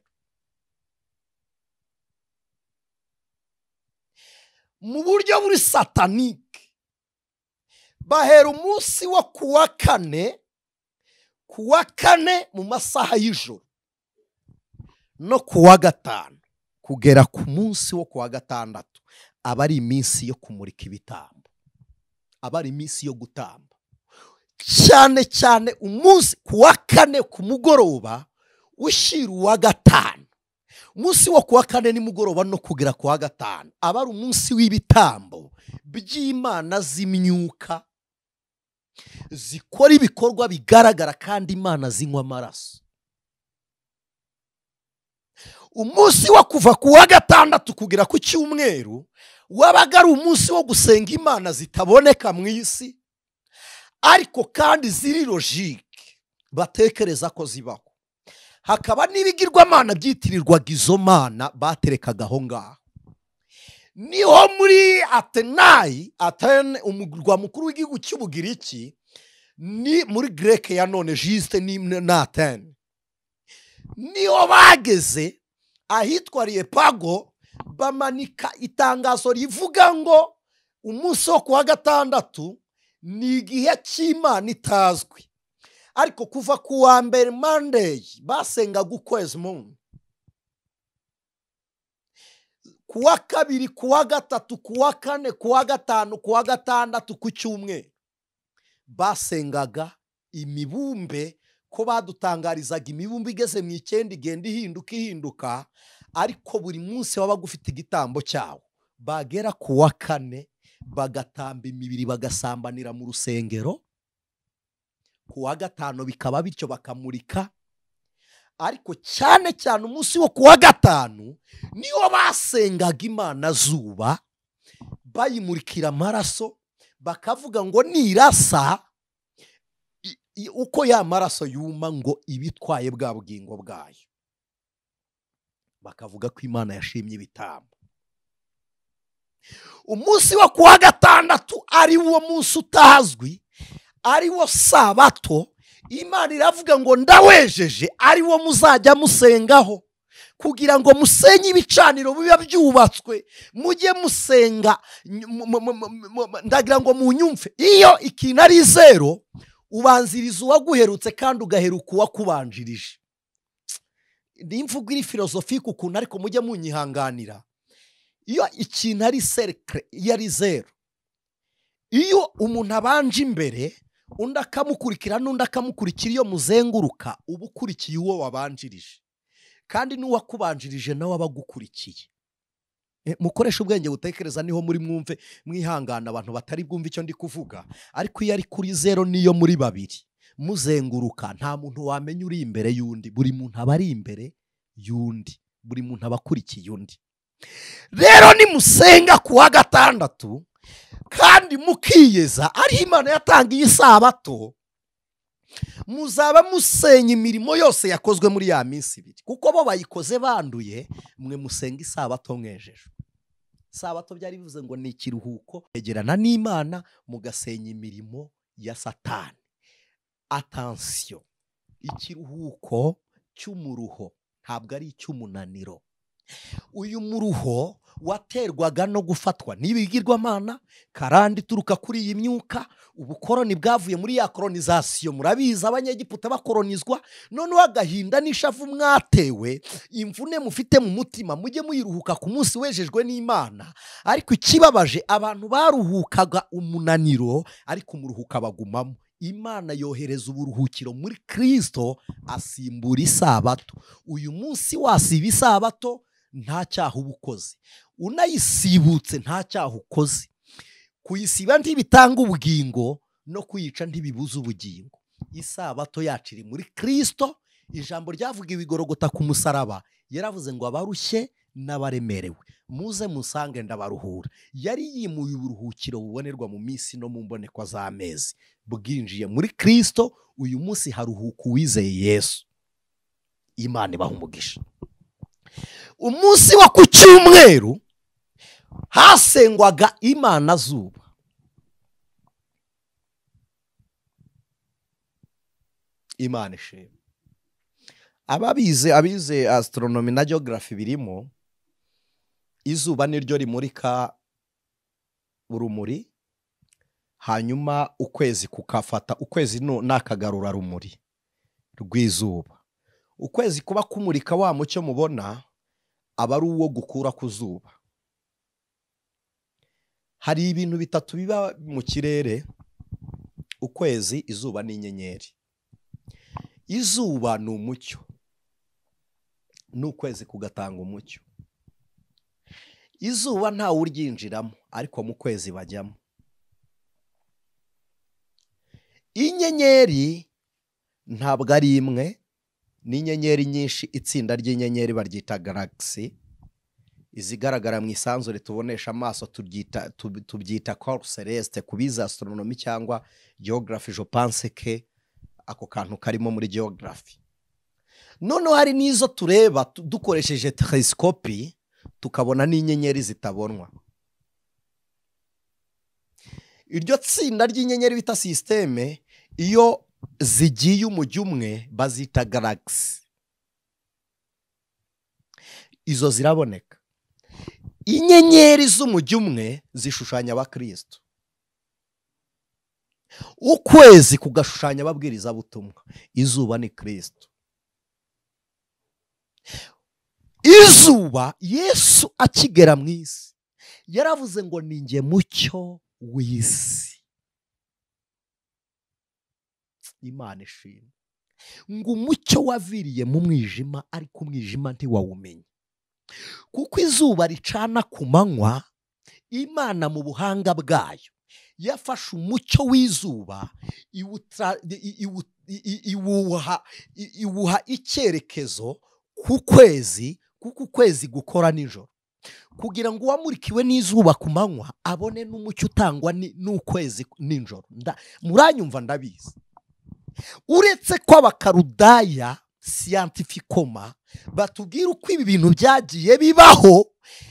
Mu buryo buri satanike bahera umunsi wo kuwa kane mu masaha y'ijoro no kuwa gatanu kugera ku munsi wo kuwa gatandatu aba ari iminsi yo kumurika ibitambo, aba ari iminsi yo gutamba. Cyane cyane umunsi kuwa kane ku mugoroba ushyira uwa gatanu, umunsi wo kuwa kane nimugoroba no kugera kuwa gatanu aba ari umunsi w'ibitambo by'Imana z'imyuka zikora ibikorwa bigaragara kandi Imana zinywa amaraso. Umunsi wo kuva kuwa gatandatu kugera ku cyumweru wabaga ari umunsi wo gusenga Imana zitaboneka mu isi ariko kandi ziri logique batekereza ko zibaho. Hakaba n'ibigirwamana byitirirwaga izo mana baterekaga aho ngaho. Niho muri Atene umurwa mukuru w'igihugu cy'Ubugiriki, ni muri Greke ya none juste na Atene, niho bageze ahitwa Areopago bamanika itangazo rivuga ngo umunsi wo kuwa gatandatu ni igihe cy'Imana itazwi. Ariko kuva ku wa mbere Monday basengaga ukwezi munsi, kuwa kabiri, kuwa gatatu, kuwa kane, kuwa gatanu, kuwa gatandatu, ku cyumweru basengaga imibumbe, ko badutangarizaga imibumbe igeze mu 9 igenda ihinduka, ariko buri munsi wabaga ufite igitambo cyawo. Bagera kuwa kane bagatamba imibiri bagasambanira mu rusengero, kuwa gatanu bikaba bityo bakamurika. Ariko cyane cyane umunsi wo kuwa gatanu niwo basengaga Imana zuba, bayimurikira amaraso, bakavuga ngo nirasa uko ya maraso yuma ngo ibitwaye bwa bugingo bwayo. Bakavuga ko Imana yashimye ibitambo. Umunsi wo kuwa gatandatu ari wo munsi utazwi, ari wo sabato, Imana iravuga ngo ndawejeje, ari wo muzajya musengaho kugira ngo musenye ibicaniro biba byubatswe, mujye musenga. Ndagira ngo munyumve, iyo ikintu ari zero ubanziriza uwaguherutse kandi ugaheruka uwakubanjirije. Ni imvugo iri filosofike ukuntu, ariko mujye munyihanganira. Iyo ikintu ari cercle, iyo ari zero, iyo umuntu abanje imbere undi akamukurikira n'undi akamukurikira, iyo muzenguruka uba ukurikiye uwo wabanjirije, kandi n'uwakubanjirije nawe aba agukurikiye. Mukoresha ubwenge butekereza, niho muri mwumve mwihangana abantu batari bwumve icyo ndi kuvuga. Ariko iyo ari kuri zero niyo muri babiri muzenguruka, nta muntu wamenya uri imbere y'undi, buri muntu aba ari imbere y'undi, buri muntu aba akurikiye undi. Rero nimusenga kuwa gatandatu kandi mukiyeza, ari Imana yatangiye isabato, muzaba musenya imirimo yose yakozwe muri ya minsi ibiri, kuko bo bayikoze banduye, mwe musenga isabato mwejeje. Isabato byari bivuze ngo ni ikiruhuko, egerana n'Imana mugasenya imirimo ya Satani. Attention, ikiruhuko cy'umuruho ntabwo ari icy'umunaniro. Uyu muruho waterwaga no gufatwa n'ibigirwamana, karandi turuka kuri iyi myuka. Ubukoroni bwavuye muri ya colonization, murabizi abanyegiputa bakoronizwa, none wagahinda n'ishavu mwatewe, imvune mufite mu mutima, mujye muyiruhuka ku munsi wejejwe n'Imana. Ariko ikibabaje, abantu baruhukaga umunaniro ariko umuruhuka bagumamo. Imana yohereza uburuhukiro muri Kristo asimbura isabato. Uyu munsi wasiba isabato nta cyaha uba ukoze, unayisibutse nta cyaha ukoze. Kuyisiba ntibitanga ubugingo, no kuyica ntibibuza ubugingo. Isabato yacu iri muri Kristo. Ijambo ryavugiwe igorogota ku musaraba, yaravuze ngo abarushye n'abaremerewe muze musange ndabaruhura. Yari yimuye uburuhukiro bubonerwa mu minsi no mu mboneko z'amezi, bwinjiye muri Kristo. Uyu munsi haruhuka uwizeye Yesu. Imana ibaha umugisha. Umunsi wa ku cyumweru hasengwaga Imana zuba. Imana ishimwe. Abize astronomy na geography birimo, izuba niryo rimurika urumuri, hanyuma ukwezi kukafata. Ukwezi n'akagarura rumuri rw'izuba. Ukwezi kuba kumurika wa mucyo mubona aba ari uwo gukura ku zuba. Hari ibintu bitatu biba mu kirere: ukwezi, izuba n'inyenyeri. Izuba ni umucyo, n'ukwezi kugatanga umucyo. Izuba ntawe uryinjiramo, ariko mu kwezi bajyamo. Inyenyeri ntabwo ari imwe, n'inyenyeri nyinshi. Itsinda ry'inyenyeri baryita galaxy. Izigaragara mu isanzure tubonesha amaso tubyita corps celeste. Kubiza astronomy cyangwa geography, je pense que ako kantu karimo muri geography. Noneho hari n'izo tureba dukoresheje telescope, tukabona n'inyenyeri zitabonwa. Iryo tsinda ry'inyenyeri bita systeme, iyo zigiye umujyi umwe bazita galaxy. Izo ziraboneka. Inyenyeri z'umujyi umwe zishushanya abakristo. Ukwezi kugashushanya ababwiriza butumwa. Izuba ni Kristo. Izuba Yesu akigera mu isi yaravuze ngo ninjye mucyo w'isi. Imana ishimwe. Ngo umucyo waviriye mu mwijima, ariko umwijima ntiwawumenye. Kuko izuba ricana ku manywa, Imana mu buhanga bwayo yafashe umucyo w'izuba iwuha icyerekezo ku kwezi, kuko ukwezi gukora nijoro, kugira ngo uwamurikiwe n'izuba ku manywa abone n'umucyo utangwa n'ukwezi nijoro. Muranyumva ndabizi. Uretse ko abakarudaya scientificoma batubwira uko ibi bintu byagiye bibaho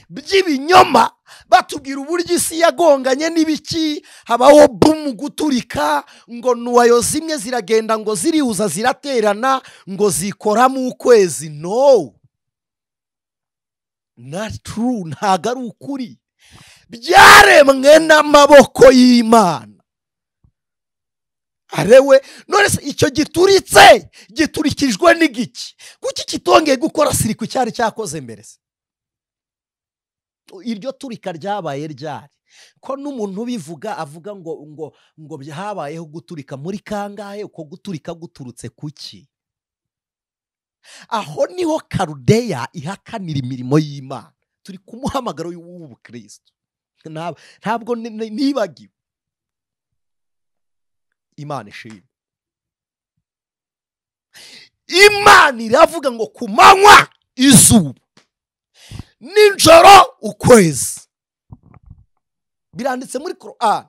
by'ibinyoma, batubwira uburyo isi yagonganye n'ibiki, habaho boom guturika, ngo nuwayo zimwe ziragenda ngo zirihuza ziraterana ngo zikora mu ukwezi. No, not true. Ntago ari ukuri. Byaremwe n'amaboko y'Imana. Arewe none icyo giturikijwe n'igiki? Kuki kitongeye gukora sirikwi cyari cyakoze mbere se? Iryo turika ryabaye ryari? Ko n'umuntu bivuga avuga ngo byabayeho guturika muri kangahe? Uko guturika guturutse kuki? Aho niho Karudeya ihakanira imirimo y'Imana. Turi kumuhamagaro w'ubu Kristo. Ntabwo nibagiwe. Imana ishimwe. Imana iravuga ngo ku manywa izuba, nijoro ukwezi. Biranditse muri Quran.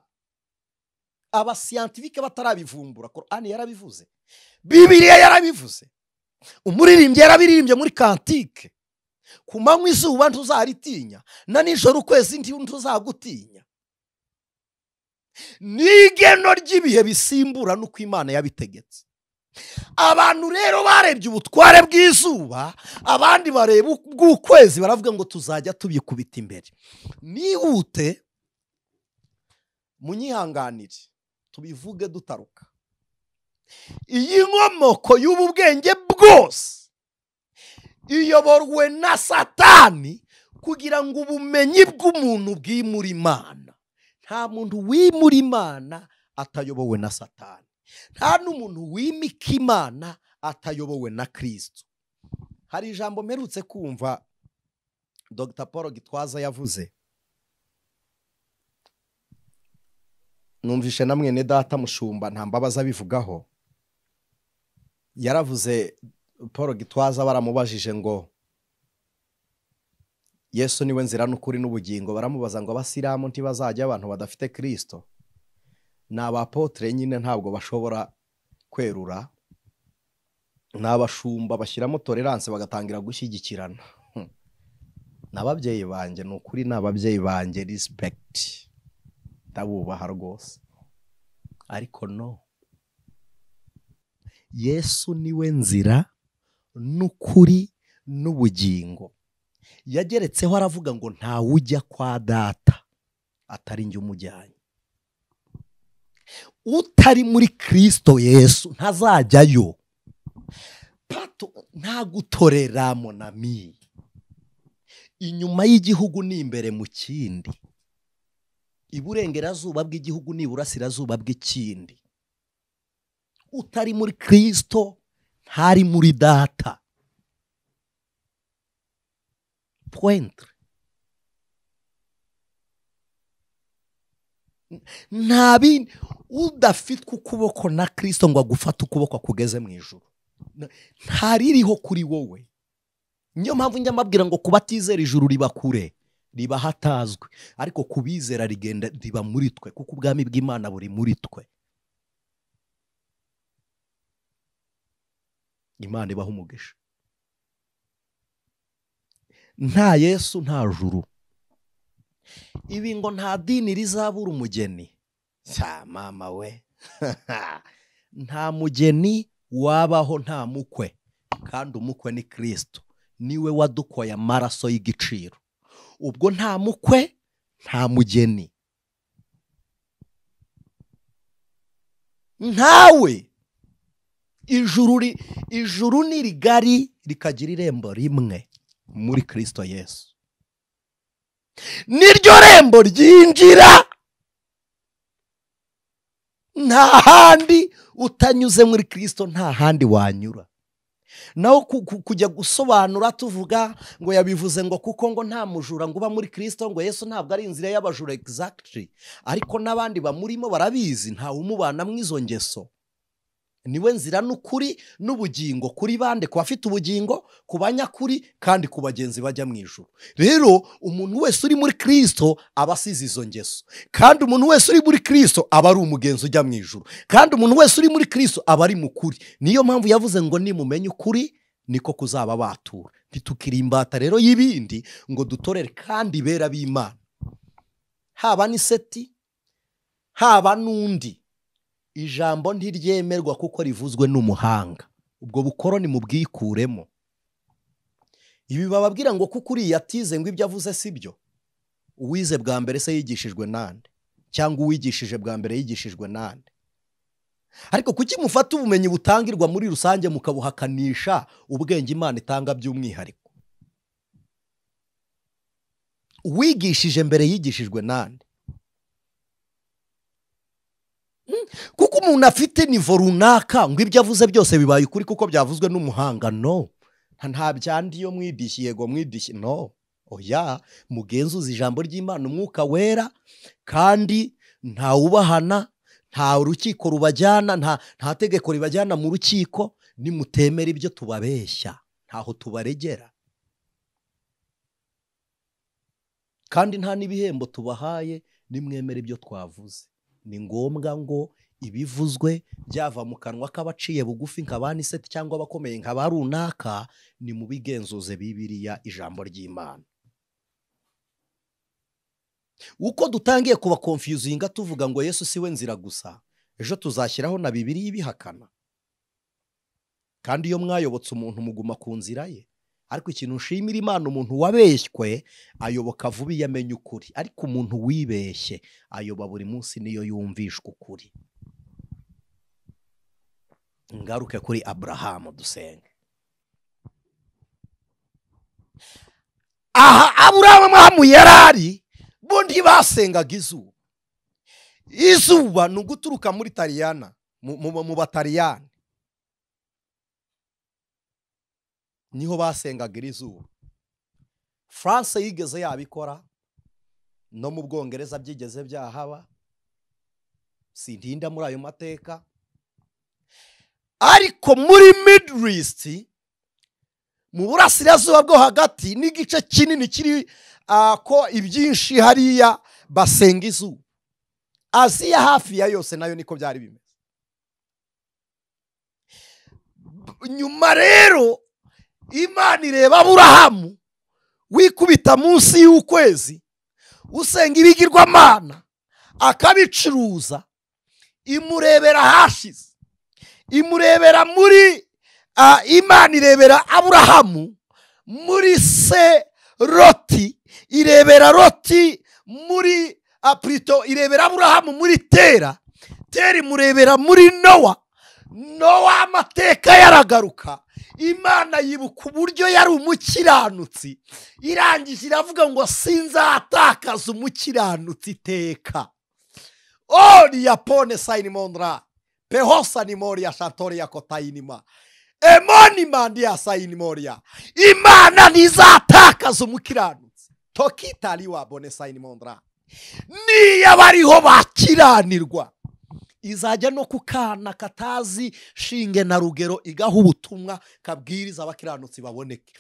Aba scientifique batarabivumbura, Quran yarabivuze, Bibiliya yarabivuze, umuririmbyi yarabiririmbye muri Kantike. Ku manywa izuba ntuzaritinya, na nijoro ukwezi ntuzagutinya. N'igeno ry'ibihe bisimbura nuko Imana yabitegetse. Abantu rero barebye ubutware bw'izuba, abandi bareba ubw'ukwezi, baravuga ngo tuzajya tubikubita imbere. Nihute munyihanganire tubivuge dutaruka. Iyi nkomoko y'ubu bwenge bwose iyoborwe na Satani, kugira ngo ubumenyi bw'umuntu bwimure Imana. Nta muntu wimura Imana atayobowe na Satani. nta n'umuntu wimika imana atayobowe na Kristo. Hari ijambo mperutse kumva Dr. Paul Gitwaza yavuze, numvishe na mwene data Mushumba nta mbabazi abivugaho. Yaravuze Paul Gitwaza baramubajije ngo Yesu niwe nzira n'ukuri n'ubugingo, baramubaza ngo abasilamu ntibazajya abantu badafite Kristo. N'abapotre nyine ntabwo bashobora kwerura, n'abashumba bashyiramo tolerance bagatangira gushyigikirana. N'ababyeyi banjye n'ukuri, n'ababyeyi banjye respect, ndabubaha rwose, ariko no, Yesu niwe nzira n'ukuri n'ubugingo. Yageretseho aravuga ngo ntawe ujya kwa data atari njye umujyanye. Utari muri Kristo Yesu ntazajyayo. Nta gutorera monami, inyuma y'igihugu ni imbere mu kindi, iburengerazuba bw'igihugu ni iburasirazuba bw'ikindi. Utari muri Kristo ntari muri data. Point. Ntabi udafite ukuboko na Kristo ngo agufate ukuboko kugeze mu ijuru, ntaririho kuri wowe. Niyo mpamvu njya mbabwira ngo kubatizera ijuru riba kure, riba hatazwe, ariko kubizera rigenda riba muri twe, kuko ubwami bw'Imana buri muri twe. Imana ibaha umugisha. Nta Yesu nta juru. Ibi ngo nta dini rizabura umugeni, mama we. Nta mugeni wabaho nta mukwe, kandi umukwe ni Kristo, niwe wadukoye amaraso y'igiciro. Ubwo nta mukwe nta mugeni, ntawe. Ijuru ni rigari rikagira irembo rimwe muri Kristo Yesu. Niryo rembo ryinjira, nta handi utanyuze muri Kristo, nta handi wanyura. Naho kujya gusobanura tuvuga ngo yabivuze ngo kuko ngo nta mujura ngo uba muri Kristo, ngo Yesu ntabwo ari inzira y'abajura exactly, ariko n'abandi bamurimo barabizi, ntawe umubana mu izo ngeso. Niwe nzira n'ukuri n'ubugingo, kuri bande? Ku bafite ubugingo, ku banyakuri, kandi ku bagenzi bajya mu ijuru. Rero umuntu wese uri muri Kristo aba asize izo ngeso, kandi umuntu wese uri muri Kristo aba ari umugenzi ujya mu ijuru, kandi umuntu wese uri muri Kristo aba ari mukuri. Niyo mpamvu yavuze ngo nimumenye ukuri niko kuzaba batura. Ntitukiri imbata rero y'ibindi ngo dutorere kandi bera b'Imana, haba ni Seti haba n'undi. Ijambo ntiryemerwa kuko rivuzwe n'umuhanga. Ubwo bukoroni mubwikuremo. Ibi bababwira ngo kuko uriya atize ngo ibyo avuze sibyo. Uwize bwa mbere se yigishijwe nande? Cyangwa uwigishije bwa mbere yigishijwe nande? Ariko kuki mufata ubumenyi butangirwa muri rusange mukabuhakanisha ubwenge Imana itanga by'umwihariko? Uwigishije mbere yigishijwe nande? Kuko umuntu afite nivo runaka ngo ibyo avuze byose bibaye ukuri kuko byavuzwe n'umuhanga, no. Nta byandi yo mwidishye, yego mwidishye, no. Oya, mugenzuza ijambo ry'Imana umwuka wera, kandi nta ubahana, nta urukiko rubajyana, nta tegeko ribajyana mu rukiko. Nimutemera ibyo tubabeshya ntaho tubaregera, kandi nta n'ibihembo tubahaye nimwemera ibyo twavuze. Ni ngombwa ngo ibivuzwe byava mu kanwa k'abaciye bugufi nka ba Seti cyangwa abakomeye nka ba runaka, ni mu bigenzuze Bibiliya ijambo ry'Imana. Uko dutangiye kuba confusinga tuvuga ngo Yesu siwe nzira gusa, ejo tuzashyiraho na Bibiliya ibihakana. Kandi iyo mwayobotse umuntu muguma ku nzira ye. Ariko ikintu nshimira Imana, umuntu wabeshywe ayoboka vuba iyo amenye ukuri, ariko umuntu wibeshye ayoba buri munsi niyo yumvishwa ukuri. Ngaruke kuri Aburahamu dusenge. Aha Aburahamu yarari bo ntibasengaga izuba. Izuba ni uguturuka muri Taliyana mu Bataliyani niho basengaga iri zuba. France yigeze yabikora, no mu Bwongereza byigeze byahaba, sintinda muri ayo mateka. Ariko muri Middle East, mu burasirazuba bwo hagati, n'igice kinini kiri ko ibyinshi hariya basenga izuba. Aziya hafi ya yose nayo niko byari bimeze. Nyuma rero Imana ireba Aburahamu wikubita munsi y'ukwezi usenga ibigirwamana akabicuruza, imurebera hashize, imurebera muri Imana irebera Aburahamu muri se Loti, irebera Loti muri Plutôt irebera Aburahamu muri Tera, Tera imurebera muri Nowa. Nowa amateka yaragaruka, Imana yibuka uburyo yari umukiranutsi, irangije iravuga ngo sinzatakaza umukiranutsi iteka. Ori yapone sayinimondra pehosa nimoria shatoria kotayinima emoni mandia sayinimoria. Imana ntizatakaza umukiranutsi tokitari wabone sayinimondra. Niya bariho bakiranirwa, izajya no kukana katazi shinge na rugero igaha ubutumwa kabwiriza abakiranutsi baboneke.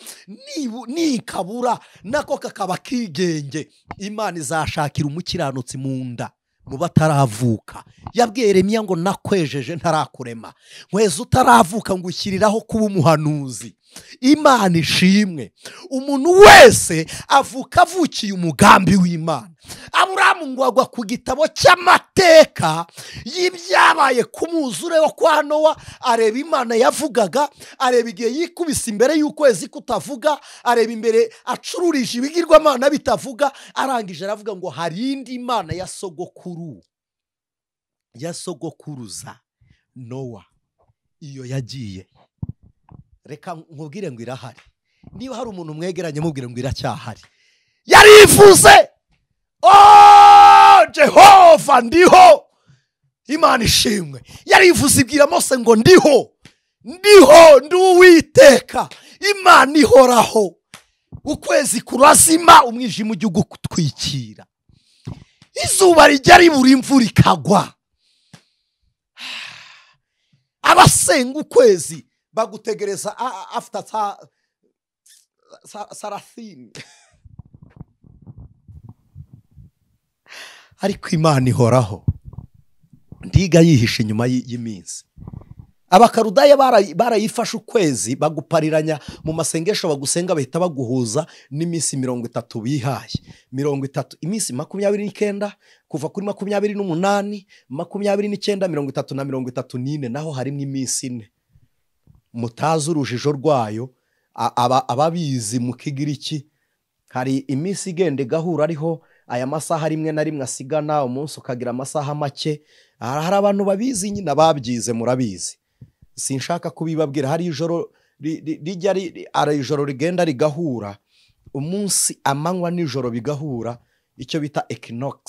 Nikabura nako kakaba kigenge, Imana izashakira umukiranutsi mu nda mu bataravuka. Yabwiye Yeremiya ngo nakwejeje ntarakurema, nkweza utaravuka ngo ushyiriraho kuba umuhanuzi. Imana ishimwe. Umuntu wese avuka avukiye umugambi w'Imana. Aburahamu ngo agwa ku gitabo cy'amateka y'ibyabaye ku mwuzure wo kwa Nowa, areba Imana yavugaga, areba igihe yikubise imbere y'ukwezi kutavuga, areba imbere acururije ibigirwamana bitavuga, arangije aravuga ngo hari indi Imana ya sogokuru, ya sogokuruza Nowa, iyo yagiye. Reka nkubwire ngo irahari. Niba hari umuntu mwegeranye mubwire ngo iracyahari. Yarivuze, Jehova ndiho. Imana ishimwe. Yarivuze ibwira Mose ngo ndiho ndi Uwiteka. Imana ihoraho. Ukwezi kurazima, umwijima ujya ugutwikira, izuba rijya ribura imvura ikagwa. Abasenga ukwezi bagutegereza after Sarathini. Ariko Imana ihoraho, ndiga yihishe inyuma y'iminsi. Abakarudaya barayifashe ukwezi bagupariranya mu masengesho bagusenga, bahita baguhuza n'iminsi 30 bihaye. 30 iminsi 29 kuva kuri 28, 29, 30 na 34, naho harimo iminsi 4. Mutazi urujijo rwayo, ababizi mu Kigiriki hari iminsi igende gahura ariho aya masaha rimwe na rimwe asigana, umunsi ukagira amasaha make. Hari abantu babizi nyine babyize, murabizi, sinshaka kubibabwira. Hari ijoro rijya ari ijoro rigenda rigahura, umunsi amanywa n'ijoro bigahura, icyo bita equinox.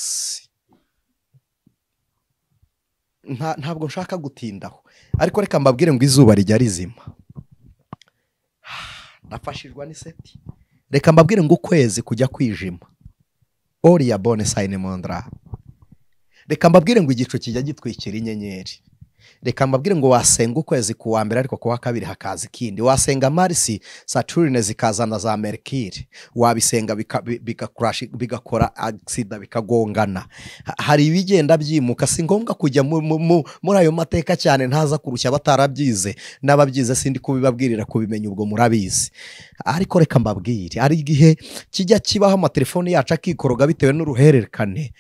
Ntabwo nshaka gutindaho, ariko reka mbabwire ngo izuba rijya rizima. Nafashijwe n'iseti. Reka mbabwire ngo ukwezi kujya kwijima, ori ya bone sayinimondra. Reka mbabwire ngo igicu kijya gitwikira inyenyeri. Reka mbabwire ngo wasenga ukwezi ku wa mbere, ariko ku wa kabiri hakaza ikindi. Wasenga Mars, Saturne zikazana za Mercury, wabisenga bigakora accident bikagongana. Hari ibigenda byimuka, si ngombwa kujya muri ayo mateka cyane, ntaza kurushya batarabyize. N'ababyize sindi kubibabwirira kubimenya, ubwo murabizi. Ariko reka mbabwire, ari igihe kijya kibaho amatelefone yacu akikoroga bitewe n'uruhererekane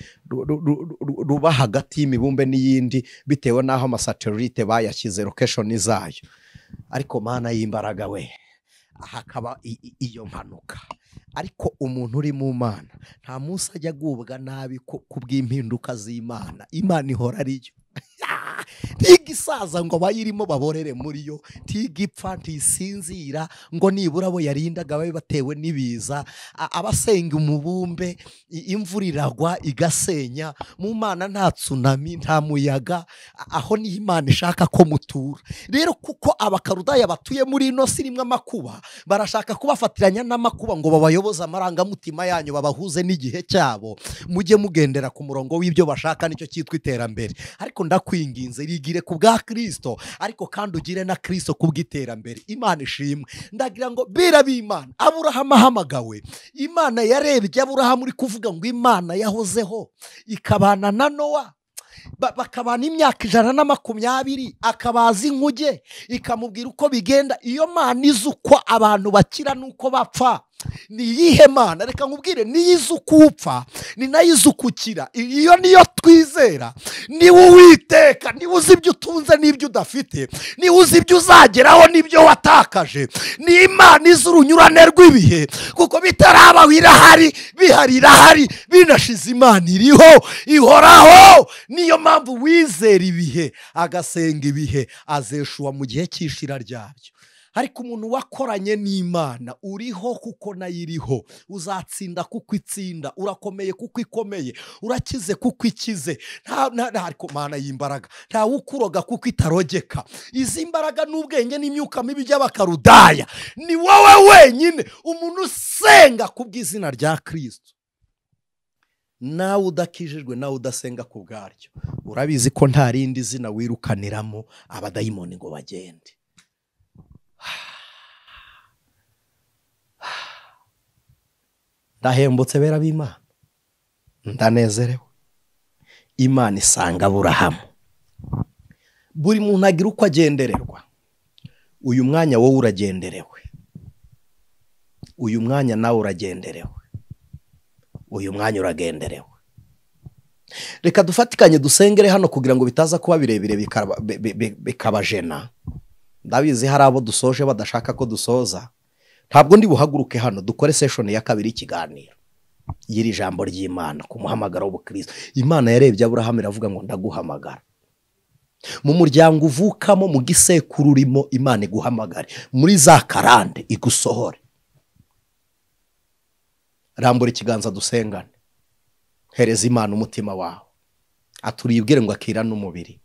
ruba hagati y'imibumbe n'iyindi, bitewe n'aho amasatelite bayashyize location zayo. Ariko Mana y'imbaraga we, hakaba iyo mpanuka. Ariko umuntu uri mu Mana nta munsi ajya agubwa nabi kubw'impinduka z'Imana. Imana ihora ariyo. ntigisaza ngo abayirimo baborere muri yo, ntigipfa ntisinzira ngo nibura abo yarindaga babe batewe n'ibiza. Abasenga umubumbe imvura iragwa igasenya, mu Mana nta tsunami nta muyaga, aho niho Imana ishaka ko mutura. Rero kuko abakarudaya batuye muri ino si rimwe amakuba, barashaka kubafatiranya n'amakuba ngo babayoboze amarangamutima yanyu, babahuze n'igihe cyabo, mujye mugendera ku murongo w'ibyo bashaka, nicyo cyitwa iterambere. Ariko ndakwinginze rigire ku bwa Kristo, ariko kandi ugire na Kristo ku bw'iterambere. Imana ishimwe. Ndagira ngo bera b'Imana, Aburahamu ahamagawe, Imana yarebye Aburahamu uri kuvuga ngo Imana yahozeho ikabana na Nowa, bakabana imyaka 120, akabaza inkuge ikamubwira uko bigenda. Iyo Mana izi uko abantu bakira nuko bapfa, ni iyihe Mana? Reka nkubwire, niyo izi uko upfa ni nayo izi uko ukira. Iyo niyo twizera. Niwe Uwiteka, niwe uzi ibyo utunze n'ibyo udafite, niwe uzi ibyo uzageraho n'ibyo watakaje. Ni Imana izi urunyurane rw'ibihe, kuko bitarabaho irahari, bihari irahari, binashize Imana iriho, ihoraho. Niyo mpamvu wizera ibihe agasenga ibihe azeshuwa mu gihe cy'ishira ryabyo. Ariko umuntu wakoranye n'Imana uriho kuko nayo iriho, uzatsinda kuko itsinda, urakomeye kuko ikomeye, urakize kuko ikize. Ariko Mana y'imbaraga, nta ukuroga kuko itarogeka. Izi mbaraga n'ubwenge n'imyuka mibi by'abakarudaya ni wowe wenyine, umuntu usenga ku bw'izina rya Kristo. Nawe udakijijwe, nawe udasenga ku bwaryo, urabizi ko nta rindi zina wirukaniramo abadayimoni ngo bagende. Ndahembutse bera b'Imana, ndanezerewe. Imana isanga Aburahamu. Buri muntu agira uko agendererwa. Uyu mwanya wowe uragenderewe, uyu mwanya nawe uragenderewe, uyu mwanya uragenderewe. Reka dufatikanye dusengere hano kugira ngo bitaza kuba birebire bikabajena. Ndabizi hari abo dusoje badashaka ko dusoza. Ntabwo ndi buhaguruke hano dukore session ya kabiri ikiganiro yiri jambo ry'Imana ku muhamagaro w'Ubukristo. Imana yarebye Aburahamu iravuga ngo ndaguhamagara. Mu muryango uvukamo, mu gisekuru urimo, Imana iguhamagare, muri za karande igusohore. Rambura ikiganza dusengane. Hereza Imana umutima wawe. Aturibwire ngo akira n'umubiri,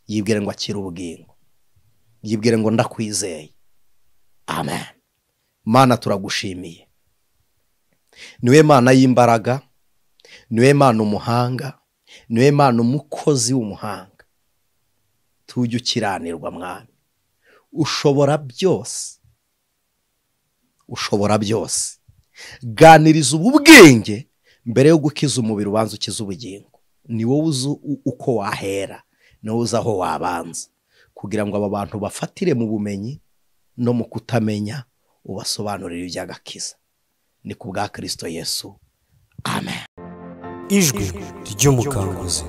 yibwire ngo akira ubugingo, yibwire ngo ndakwizeye. Amen. Mana turagushimiye. Niwe Mana y'imbaraga, niwe Mana umuhanga, niwe Mana umukozi w'umuhanga. Tujye ukiranirwa Mwami. Ushobora byose, ushobora byose. Ganiriza ubwenge mbere yo gukiza umubiri, ubanza ukiza ubugingo. Ni wowe uzi uko wahera, ni wowe uzi aho wabanza, kugira ngo aba bantu bafatire mu bumenyi no mu kutamenya, ubasobanurire iby'agakiza. Ni ku bwa Kristo Yesu. Amen. Ijwi ry'umukanguzi.